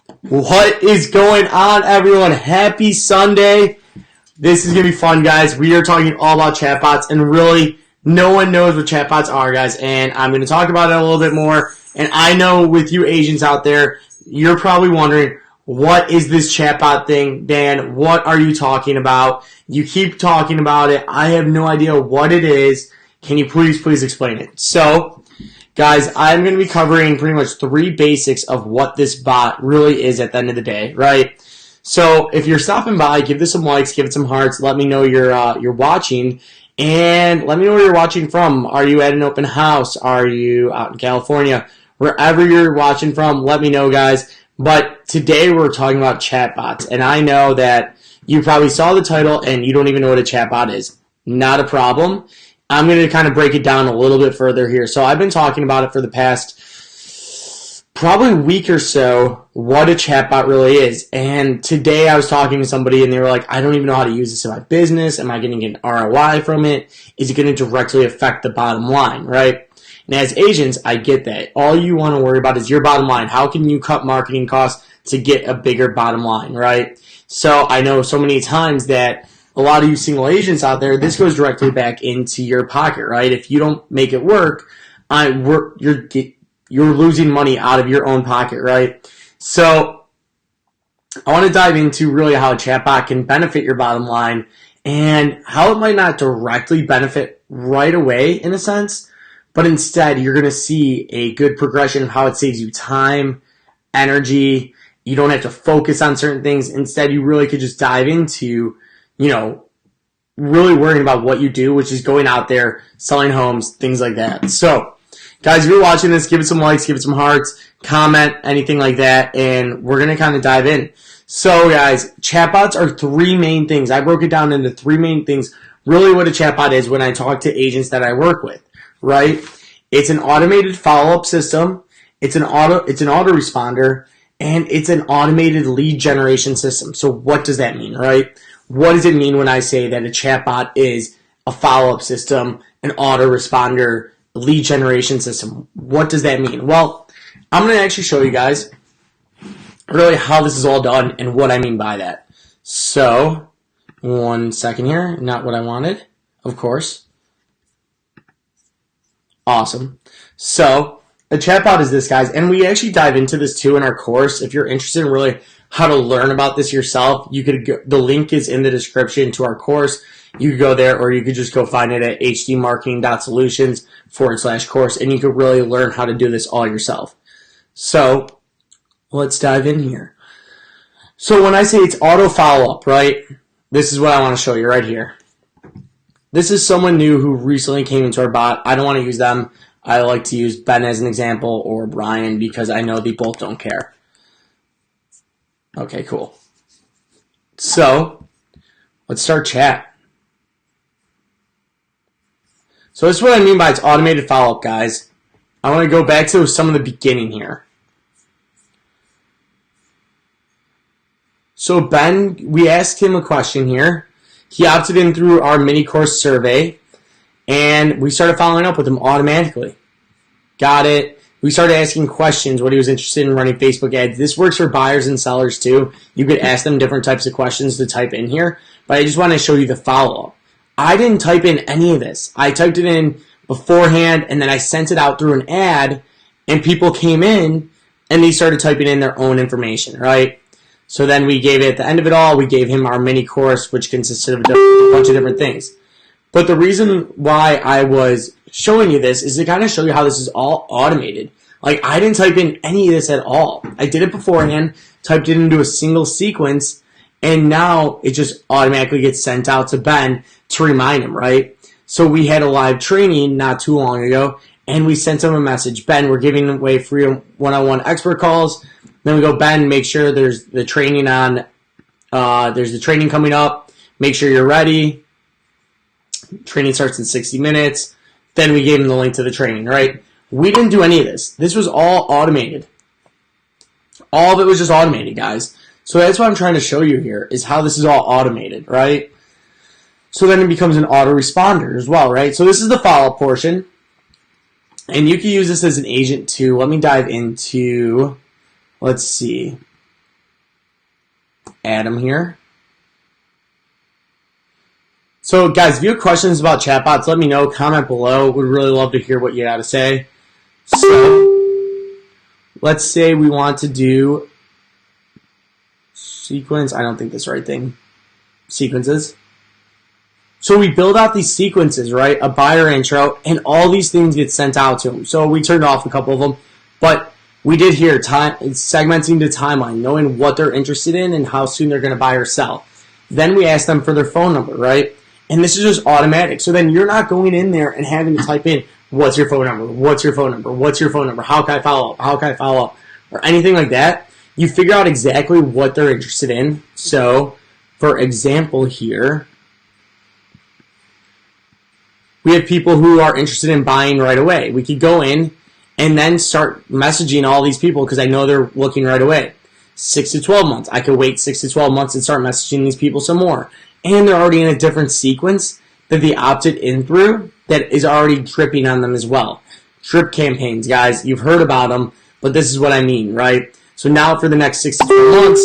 What is going on, everyone? Happy Sunday. This is going to be fun, guys. We are talking all about chatbots, and really, no one knows what chatbots are, guys, and I'm going to talk about it a little bit more. And I know with you agents out there, you're probably wondering, what is this chatbot thing? Dan, what are you talking about? You keep talking about it. I have no idea what it is. Can you please explain it? So, guys, I'm going to be covering pretty much 3 basics of what this bot really is at the end of the day, right? So if you're stopping by, give this some likes, give it some hearts, let me know you're watching, and let me know where you're watching from. Are you at an open house? Are you out in California? Wherever you're watching from, let me know, guys. But today we're talking about chatbots, and I know that you probably saw the title and you don't even know what a chatbot is. Not a problem. I'm going to kind of break it down a little bit further here. So I've been talking about it for the past probably week or so, what a chatbot really is. And today I was talking to somebody and they were like, I don't even know how to use this in my business. Am I going to get an ROI from it? Is it going to directly affect the bottom line, right? And as agents, I get that. All you want to worry about is your bottom line. How can you cut marketing costs to get a bigger bottom line, right? So I know so many times that a lot of you single agents out there, this goes directly back into your pocket, right? If you don't make it work, you're losing money out of your own pocket, right? So I want to dive into really how a chatbot can benefit your bottom line and how it might not directly benefit right away in a sense, but instead you're going to see a good progression of how it saves you time, energy. You don't have to focus on certain things. Instead, you really could just dive into really worrying about what you do, which is going out there, selling homes, things like that. So, guys, if you're watching this, give it some likes, give it some hearts, comment, anything like that, and we're going to kind of dive in. So, guys, chatbots are 3 main things. I broke it down into 3 main things, really what a chatbot is when I talk to agents that I work with, right? It's an automated follow-up system, it's an autoresponder, and it's an automated lead generation system. So what does that mean, right? What does it mean when I say that a chatbot is a follow-up system, an autoresponder, lead generation system? What does that mean? Well, I'm going to actually show you guys really how this is all done and what I mean by that. So, 1 second here. Not what I wanted, of course. Awesome. So, a chatbot is this, guys, and we actually dive into this too in our course. If you're interested in really how to learn about this yourself, you could go, the link is in the description to our course. You could go there, or you could just go find it at hdmarketing.solutions/course, and you could really learn how to do this all yourself. So let's dive in here. So when I say it's auto follow-up, right, this is what I want to show you right here. This is someone new who recently came into our bot. I don't want to use them. I like to use Ben as an example or Brian because I know they both don't care. Okay, cool. So, let's start chat. So this is what I mean by it's automated follow-up, guys. I want to go back to some of the beginning here. So Ben, we asked him a question here. He opted in through our mini course survey, and we started following up with him automatically. Got it. We started asking questions, what he was interested in running Facebook ads. This works for buyers and sellers too. You could ask them different types of questions to type in here, but I just want to show you the follow-up. I didn't type in any of this. I typed it in beforehand, and then I sent it out through an ad, and people came in, and they started typing in their own information, right? So then we gave it, at the end of it all, we gave him our mini course, which consisted of a bunch of different things. But the reason why I was showing you this is to kind of show you how this is all automated. Like, I didn't type in any of this at all. I did it beforehand, typed it into a single sequence, and now it just automatically gets sent out to Ben to remind him, right? So we had a live training not too long ago, and we sent him a message. Ben, we're giving away free one-on-one expert calls. Then we go, Ben, make sure there's the training on, there's the training coming up. Make sure you're ready. Training starts in 60 minutes. Then we gave him the link to the training, right? We didn't do any of this. This was all automated. All of it was just automated, guys. So that's what I'm trying to show you here, is how this is all automated, right? So then it becomes an autoresponder as well, right? So this is the follow-up portion. And you can use this as an agent too. Let me dive into, let's see. add them here. So guys, if you have questions about chatbots, let me know. Comment below. Would really love to hear what you got to say. So let's say we want to do sequence. I don't think that's the right thing. Sequences. So we build out these sequences, right? A buyer intro, and all these things get sent out to them. So we turned off a couple of them, but we did here segmenting the timeline, knowing what they're interested in and how soon they're going to buy or sell. Then we ask them for their phone number, right? And this is just automatic. So then you're not going in there and having to type in, what's your phone number? What's your phone number? What's your phone number? How can I follow up? How can I follow up? Or anything like that. You figure out exactly what they're interested in. So, for example here, we have people who are interested in buying right away. We could go in and then start messaging all these people because I know they're looking right away. 6 to 12 months. I could wait 6 to 12 months and start messaging these people some more. And they're already in a different sequence that they opted in through that is already dripping on them as well. Drip campaigns, guys. You've heard about them, but this is what I mean, right? So now for the next 6 to 12 months,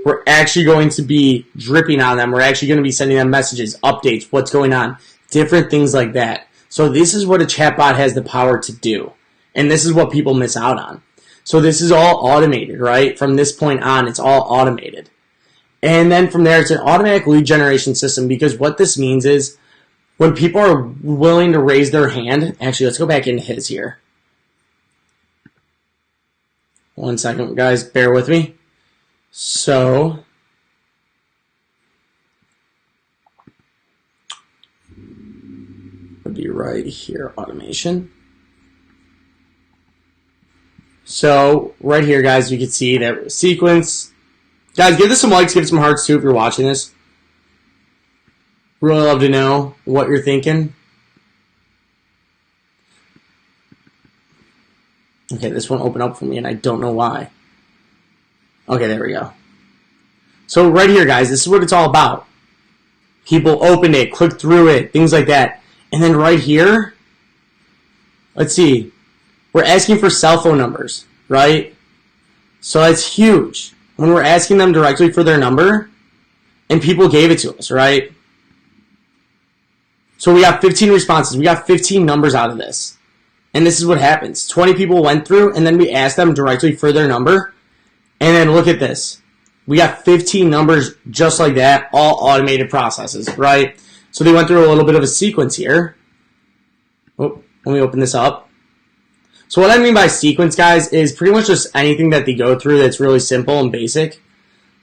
we're actually going to be dripping on them. We're actually going to be sending them messages, updates, what's going on, different things like that. So this is what a chatbot has the power to do. And this is what people miss out on. So this is all automated, right? From this point on, it's all automated. And then from there, it's an automatic lead generation system because what this means is when people are willing to raise their hand, actually, let's go back into his here. 1 second, guys, bear with me. So, would be right here, automation. So, right here, guys, you can see that sequence. Guys, give this some likes, give it some hearts, too, if you're watching this. Really love to know what you're thinking. Okay, this won't open up for me, and I don't know why. Okay, there we go. So, right here, guys, this is what it's all about. People opened it, clicked through it, things like that. And then right here, let's see. We're asking for cell phone numbers, right? So that's huge. When we're asking them directly for their number, and people gave it to us, right? So we got 15 responses. We got 15 numbers out of this. And this is what happens. 20 people went through, and then we asked them directly for their number. And then look at this. We got 15 numbers just like that, all automated processes, right? So they went through a little bit of a sequence here. Oh, let me open this up. So what I mean by sequence, guys, is pretty much just anything that they go through that's really simple and basic.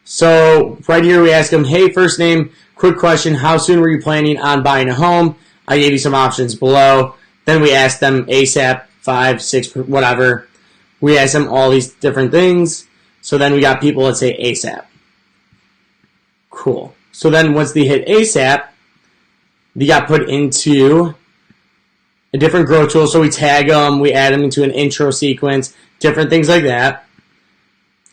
So right here we ask them, hey, first name, quick question, how soon were you planning on buying a home? I gave you some options below. Then we ask them ASAP, 5, 6, whatever. We ask them all these different things. So then we got people that say ASAP. Cool. So then once they hit ASAP, they got put into a different growth tool. So we tag them, we add them into an intro sequence, different things like that.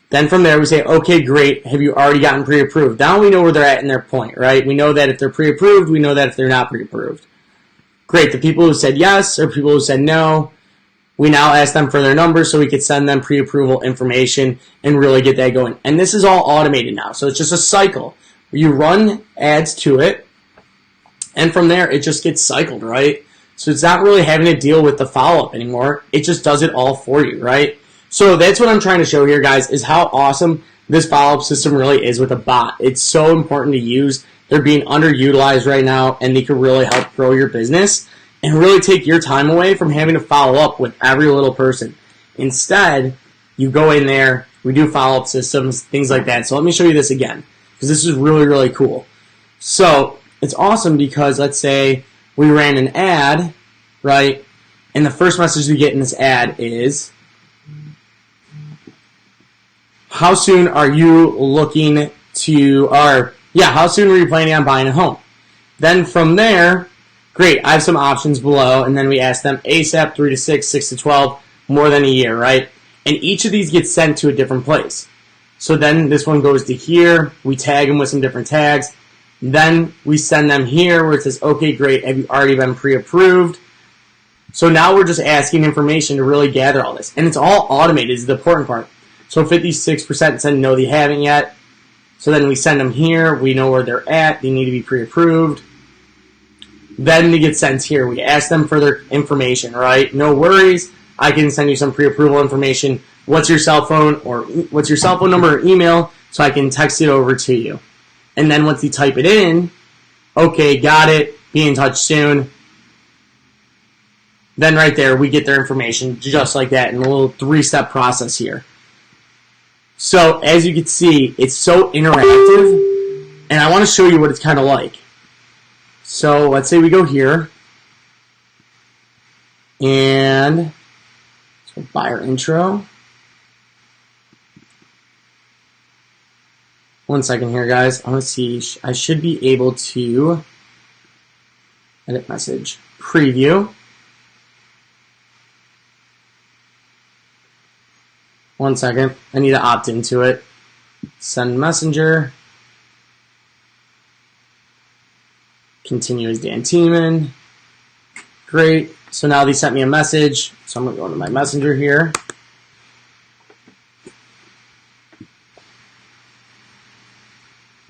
Then from there we say, okay, great. Have you already gotten pre-approved? Now we know where they're at in their point, right? We know that if they're pre-approved, we know that if they're not pre-approved. Great. The people who said yes or people who said no, we now ask them for their number so we could send them pre-approval information and really get that going. And this is all automated now. So it's just a cycle. You run ads to it, and from there it just gets cycled, right? So it's not really having to deal with the follow-up anymore. It just does it all for you, right? So that's what I'm trying to show here, guys, is how awesome this follow-up system really is with a bot. It's so important to use. They're being underutilized right now, and they can really help grow your business and really take your time away from having to follow up with every little person. Instead, you go in there, we do follow-up systems, things like that. So let me show you this again, because this is really, really cool. So it's awesome because let's say we ran an ad, right? And the first message we get in this ad is, how soon are you looking to, or yeah, how soon were you planning on buying a home? Then from there, great, I have some options below, and then we ask them ASAP, 3 to 6, 6 to 12, more than a year, right? And each of these gets sent to a different place. So then this one goes to here, we tag them with some different tags, then we send them here where it says, okay, great, have you already been pre-approved? So now we're just asking information to really gather all this. And it's all automated is the important part. So 56% said no, they haven't yet. So then we send them here. We know where they're at. They need to be pre-approved. Then they get sent here. We ask them for their information, right? No worries. I can send you some pre-approval information. What's your cell phone number or email so I can text it over to you. And then once you type it in, okay, got it, be in touch soon. Then right there, we get their information just like that in a little 3-step process here. So as you can see, it's so interactive, and I want to show you what it's kind of like. So let's say we go here, and so buyer intro. One second here, guys. I want to see. I should be able to edit message preview. One second. I need to opt into it. Send messenger. Continue as Dan Tiemann. Great. So now they sent me a message. So I'm going to go into my messenger here.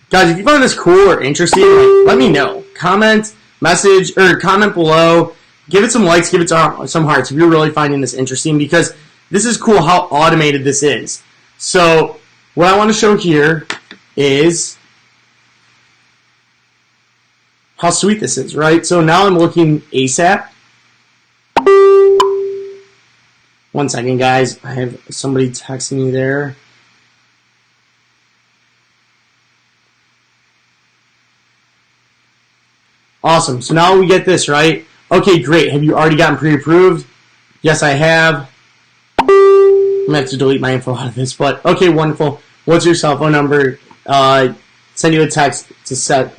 Guys, if you find this cool or interesting, let me know. Comment, message, or comment below. Give it some likes, give it some hearts if you're really finding this interesting, because this is cool how automated this is. So what I want to show here is how sweet this is, right? So now I'm looking ASAP. One second, guys. I have somebody texting me there. Awesome. So now we get this, right? Okay, great. Have you already gotten pre-approved? Yes, I have. I'm going to have to delete my info out of this, but okay, wonderful. What's your cell phone number? Send you a text to set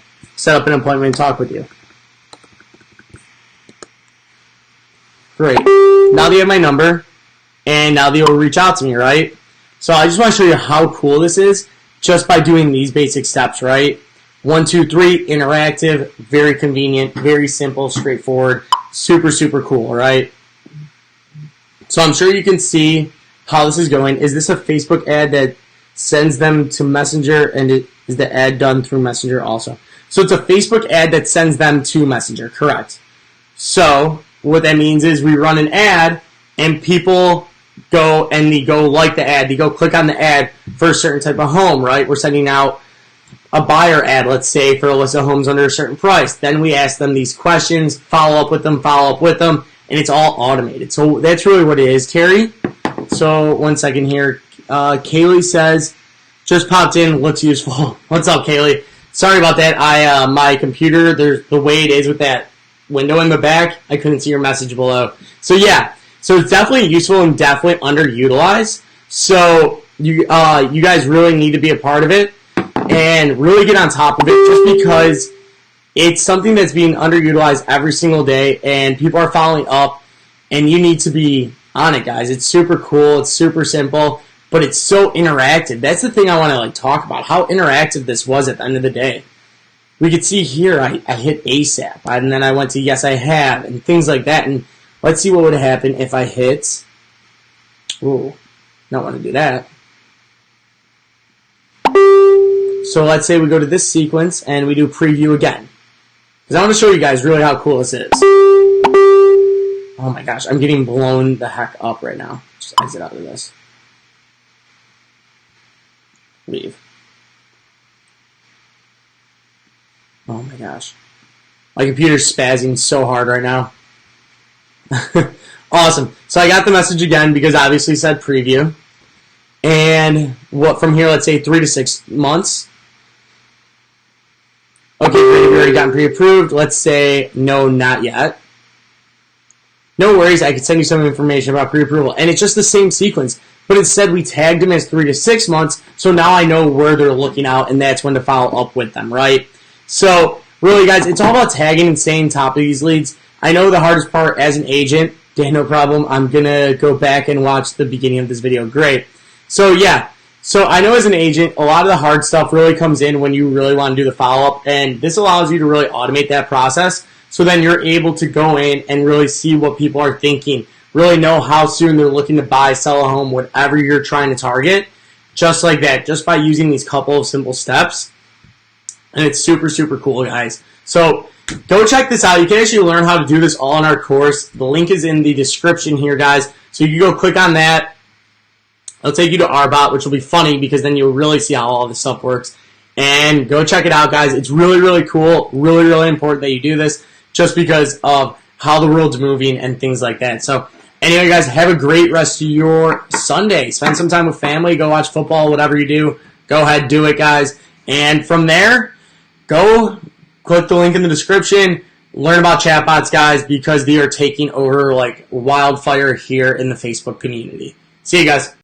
up an appointment and talk with you. Great. Now they have my number, and now they will reach out to me, right? So I just want to show you how cool this is just by doing these basic steps, right? 1, 2, 3, interactive, very convenient, very simple, straightforward, super, super cool, right? So I'm sure you can see how this is going. Is this a Facebook ad that sends them to Messenger, and is the ad done through Messenger also? So it's a Facebook ad that sends them to Messenger, correct? So what that means is we run an ad, and people go and they go like the ad. They go click on the ad for a certain type of home, right? We're sending out a buyer ad, let's say, for a list of homes under a certain price. Then we ask them these questions, follow up with them, and it's all automated. So that's really what it is, Carrie. So one second here. Kaylee says, just popped in, looks useful. What's up, Kaylee? Sorry about that. My computer, there's the way it is with that window in the back, I couldn't see your message below. So yeah, so it's definitely useful and definitely underutilized. So you guys really need to be a part of it and really get on top of it, just because it's something that's being underutilized every single day, and people are following up, and you need to be on it, guys. It's super cool. It's super simple, but it's so interactive. That's the thing I want to talk about, how interactive this was at the end of the day. We could see here I hit ASAP, and then I went to yes, I have, and things like that. And let's see what would happen if I hit. Ooh, don't want to do that. So let's say we go to this sequence and we do preview again, because I want to show you guys really how cool this is. Oh my gosh, I'm getting blown the heck up right now. Just exit out of this. Leave. Oh my gosh. My computer's spazzing so hard right now. Awesome. So I got the message again because obviously it said preview. And what from here, let's say 3 to 6 months. Okay, great, we already gotten pre-approved. Let's say no, not yet. No worries, I could send you some information about pre-approval. And it's just the same sequence, but instead we tagged them as 3 to 6 months, so now I know where they're looking out, and that's when to follow up with them, right? So, really, guys, it's all about tagging and staying top of these leads. I know the hardest part as an agent, Dan, no problem. I'm going to go back and watch the beginning of this video. Great. So, yeah. So, I know as an agent, a lot of the hard stuff really comes in when you really want to do the follow-up, and this allows you to really automate that process, so then you're able to go in and really see what people are thinking, really know how soon they're looking to buy, sell a home, whatever you're trying to target, just like that, just by using these couple of simple steps. And it's super, super cool, guys. So go check this out. You can actually learn how to do this all in our course. The link is in the description here, guys. So you can go click on that. It'll take you to our bot, which will be funny because then you'll really see how all this stuff works. And go check it out, guys. It's really, really cool. Really, really important that you do this just because of how the world's moving and things like that. So anyway, guys, have a great rest of your Sunday. Spend some time with family. Go watch football, whatever you do. Go ahead, do it, guys. And from there, go click the link in the description. Learn about chatbots, guys, because they are taking over like wildfire here in the Facebook community. See you guys.